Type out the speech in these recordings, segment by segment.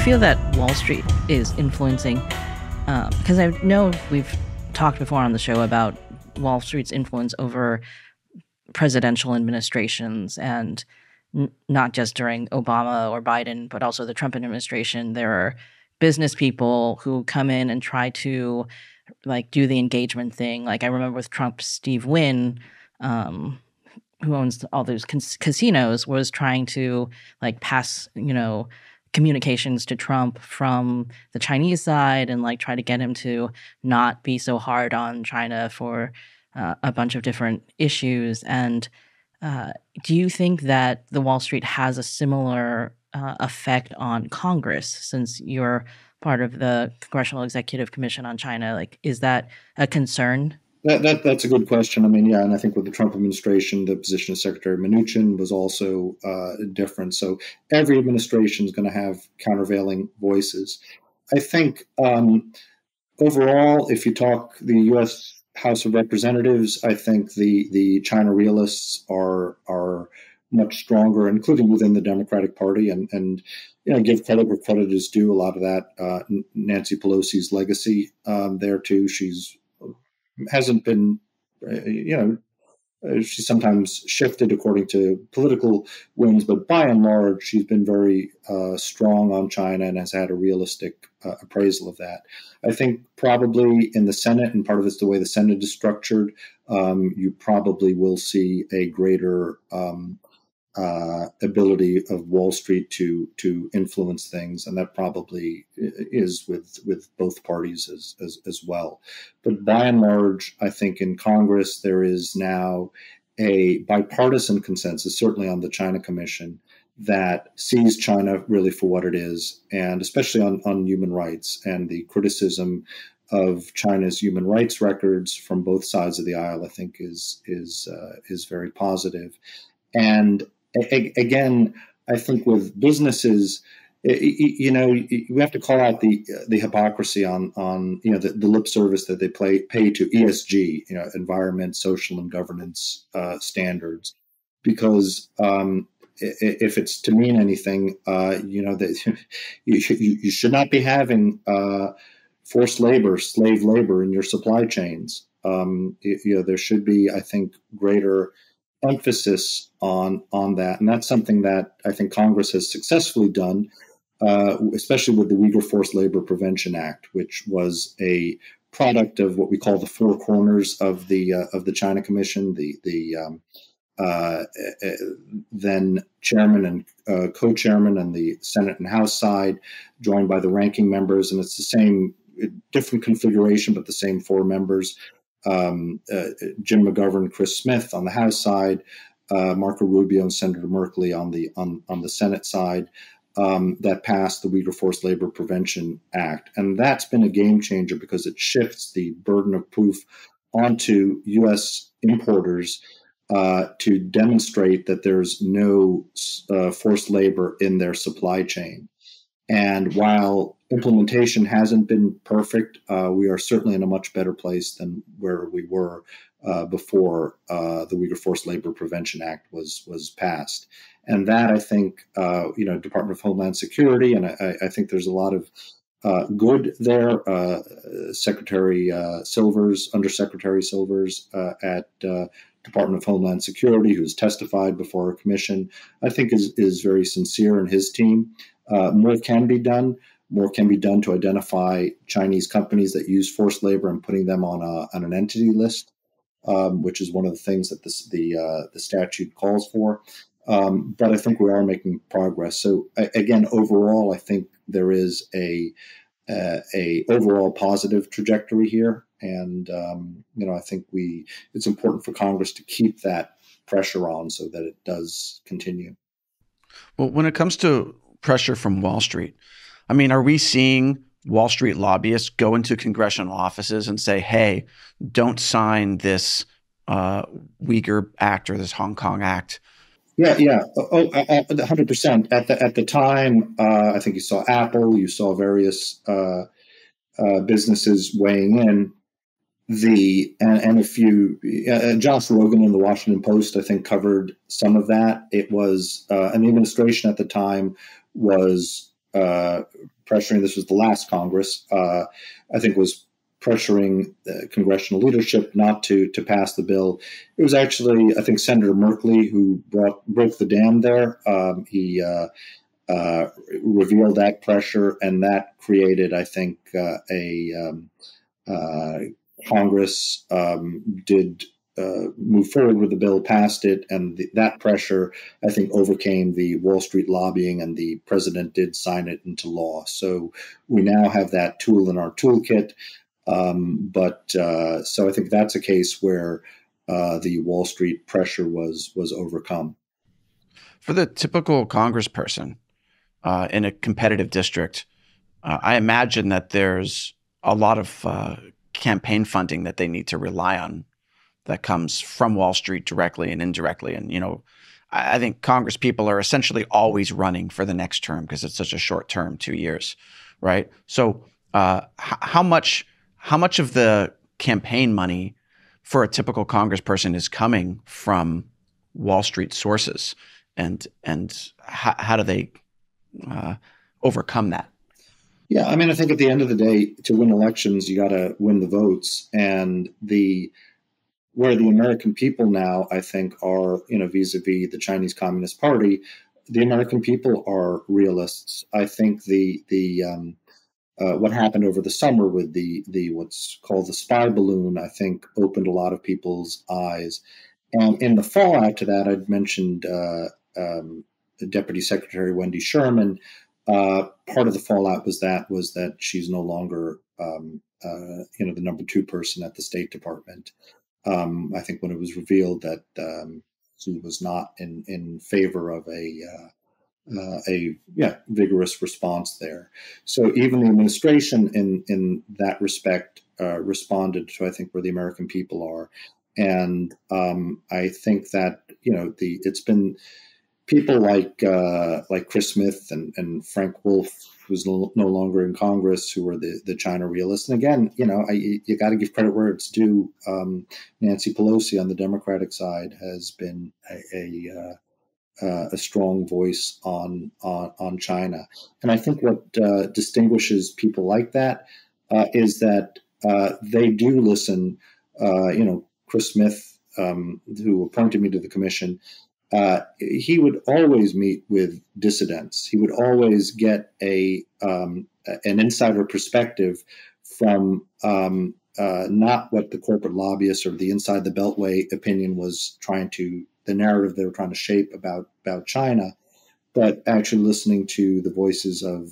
feel that Wall Street is influencing, because I know we've talked before on the show about Wall Street's influence over presidential administrations, and not just during Obama or Biden, but also the Trump administration. There are business people who come in and try to do the engagement thing. Like I remember with Trump, Steve Wynn, who owns all those casinos, was trying to pass, communications to Trump from the Chinese side and try to get him to not be so hard on China for a bunch of different issues. And do you think that the Wall Street has a similar effect on Congress, since you're part of the Congressional-Executive Commission on China? Is that a concern? That's a good question. I mean, yeah, and I think with the Trump administration, the position of Secretary Mnuchin was also different. So every administration is going to have countervailing voices. I think overall, if you talk the U.S. House of Representatives, I think the China realists are much stronger, including within the Democratic Party, and give credit where credit is due. A lot of that Nancy Pelosi's legacy there too. She's hasn't been, she's sometimes shifted according to political winds, but by and large, she's been very strong on China and has had a realistic appraisal of that. I think probably in the Senate, and part of it's the way the Senate is structured, you probably will see a greater ability of Wall Street to influence things, and that probably is with both parties as well. But by and large, I think in Congress there is now a bipartisan consensus, certainly on the China Commission, that sees China really for what it is, and especially on human rights and the criticism of China's human rights records from both sides of the aisle. I think is very positive. And again, I think with businesses, we have to call out the hypocrisy on the lip service that they pay to ESG, environment, social, and governance standards, because if it's to mean anything, that you should not be having forced labor, slave labor in your supply chains. There should be, I think, greater emphasis on that. And that's something that I think Congress has successfully done, especially with the Uyghur Forced Labor Prevention Act, which was a product of what we call the four corners of the China Commission, the then chairman and co-chairman and the Senate and House side, joined by the ranking members. And it's the same, different configuration, but the same four members. Jim McGovern, Chris Smith on the House side, Marco Rubio and Senator Merkley on the Senate side, that passed the Uyghur Forced Labor Prevention Act. And that's been a game changer because it shifts the burden of proof onto U.S. importers to demonstrate that there's no forced labor in their supply chain. And while implementation hasn't been perfect, we are certainly in a much better place than where we were before the Uyghur Forced Labor Prevention Act was passed. And that, I think, Department of Homeland Security, and I think there's a lot of good there. Secretary Silvers, Undersecretary Silvers at Department of Homeland Security, who's testified before a commission, I think is very sincere, and his team. More can be done. More can be done to identify Chinese companies that use forced labor and putting them on an entity list, which is one of the things that the statute calls for. But I think we are making progress. So again, overall, I think there is a overall positive trajectory here, and I think it's important for Congress to keep that pressure on so that it does continue. Well, when it comes to pressure from Wall Street, I mean, are we seeing Wall Street lobbyists go into congressional offices and say, hey, don't sign this Uyghur Act or this Hong Kong Act? Yeah. 100%. At the time, I think you saw Apple, you saw various businesses weighing in. Josh Rogan in the Washington Post, I think, covered some of that. It was, and the administration at the time was pressuring. This was the last Congress, I think, was pressuring the congressional leadership not to pass the bill. It was actually, I think, Senator Merkley who broke the dam there. He revealed that pressure, and that created, I think, Congress did move forward with the bill, passed it, and that pressure, I think, overcame the Wall Street lobbying, and the president did sign it into law. So we now have that tool in our toolkit. So I think that's a case where the Wall Street pressure was overcome. For the typical congressperson in a competitive district, I imagine that there's a lot of campaign funding that they need to rely on that comes from Wall Street directly and indirectly. And, I think Congress people are essentially always running for the next term because it's such a short term, 2 years, right? So how much of the campaign money for a typical congressperson is coming from Wall Street sources, and how do they overcome that? Yeah, I mean, I think at the end of the day, to win elections, you got to win the votes, and where the American people now, I think, are, vis-a-vis the Chinese Communist Party, the American people are realists. I think what happened over the summer with the what's called the spy balloon, I think, opened a lot of people's eyes. And in the fallout to that, I'd mentioned Deputy Secretary Wendy Sherman. Part of the fallout was that she's no longer, the number 2 person at the State Department. I think when it was revealed that she was not in favor of a vigorous response there. So even the administration in that respect responded to, I think, where the American people are. And I think that, it's been people like Chris Smith and Frank Wolf, who's no longer in Congress, who are the China realists. And again, you got to give credit where it's due. Nancy Pelosi on the Democratic side has been a strong voice on China. And I think what distinguishes people like that is that they do listen. Chris Smith, who appointed me to the commission, he would always meet with dissidents. He would always get an insider perspective from not what the corporate lobbyists or the inside the Beltway opinion was the narrative they were trying to shape about China, but actually listening to the voices of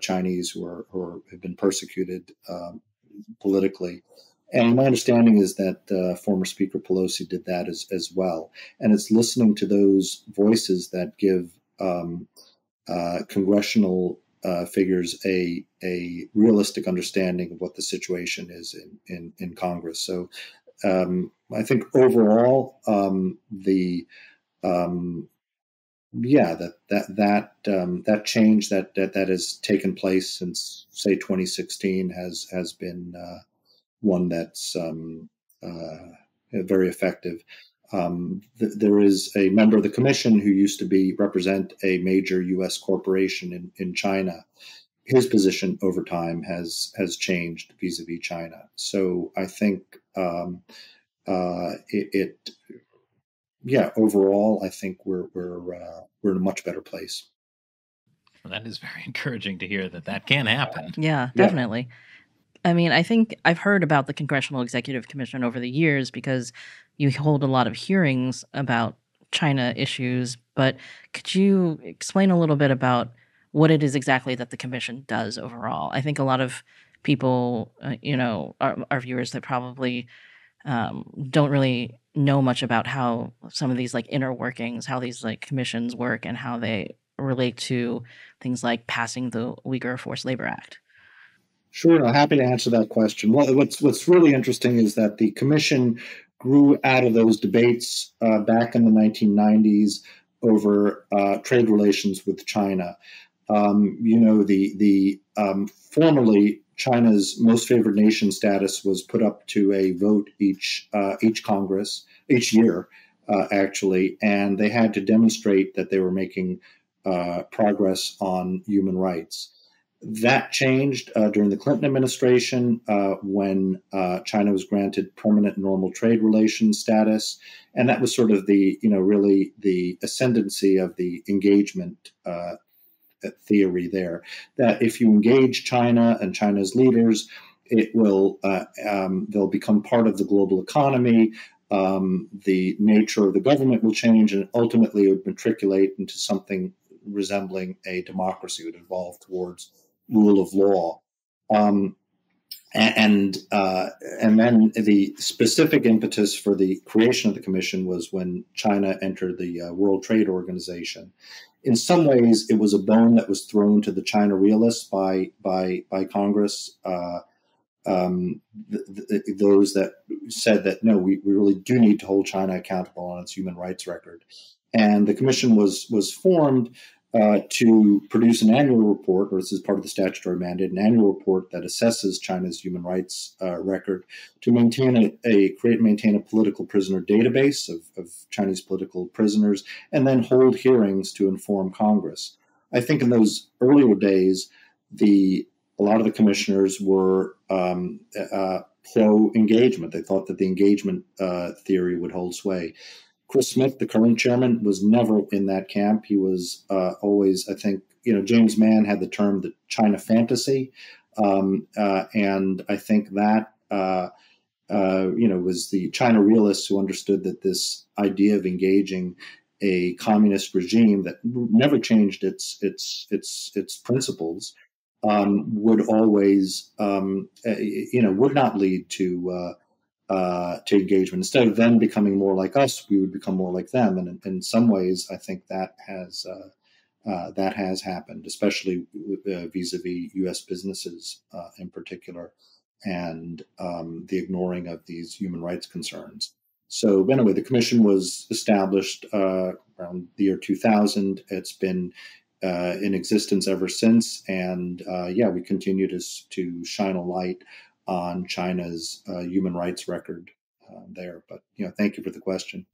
Chinese who have been persecuted politically. And my understanding is that former Speaker Pelosi did that as well. And it's listening to those voices that give congressional figures a realistic understanding of what the situation is in Congress. So I think overall, that change that has taken place since, say, 2016 has been one that's very effective. There is a member of the commission who used to represent a major U.S. corporation in China. His position over time has changed vis-a-vis China. So I think overall, I think we're in a much better place. Well, that is very encouraging to hear that can happen. Yeah, definitely. I mean, I think I've heard about the Congressional-Executive Commission over the years because you hold a lot of hearings about China issues, but could you explain a little bit about what it is exactly that the commission does overall? I think a lot of people, our viewers that probably don't really know much about how some of these inner workings, how these commissions work and how they relate to things like passing the Uyghur Forced Labor Act. Sure, I'm happy to answer that question. Well, what's really interesting is that the commission grew out of those debates back in the 1990s over trade relations with China. Formerly China's most favored nation status was put up to a vote each Congress each year, actually, and they had to demonstrate that they were making progress on human rights. That changed during the Clinton administration when China was granted permanent normal trade relations status, and that was sort of really the ascendancy of the engagement theory there. That if you engage China and China's leaders, it will they'll become part of the global economy. The nature of the government will change, and ultimately it would matriculate into something resembling a democracy. It would evolve towards rule of law. And then the specific impetus for the creation of the commission was when China entered the World Trade Organization. In some ways, it was a bone that was thrown to the China realists by Congress. Those that said that no, we really do need to hold China accountable on its human rights record, and the commission was formed to produce an annual report, or this is part of the statutory mandate, an annual report that assesses China's human rights record, to maintain a political prisoner database of Chinese political prisoners, and then hold hearings to inform Congress. I think in those earlier days, a lot of the commissioners were pro-engagement. They thought that the engagement theory would hold sway. Chris Smith, the current chairman, was never in that camp. He was always, I think, James Mann had the term the China fantasy. And I think that, was the China realists who understood that this idea of engaging a communist regime that never changed its principles would always, would not lead to engagement. Instead of them becoming more like us, we would become more like them. And in some ways, I think that has happened, especially vis-a-vis U.S. businesses in particular, and the ignoring of these human rights concerns. So anyway, the commission was established around the year 2000. It's been in existence ever since, and we continue to shine a light on China's human rights record there. But thank you for the question.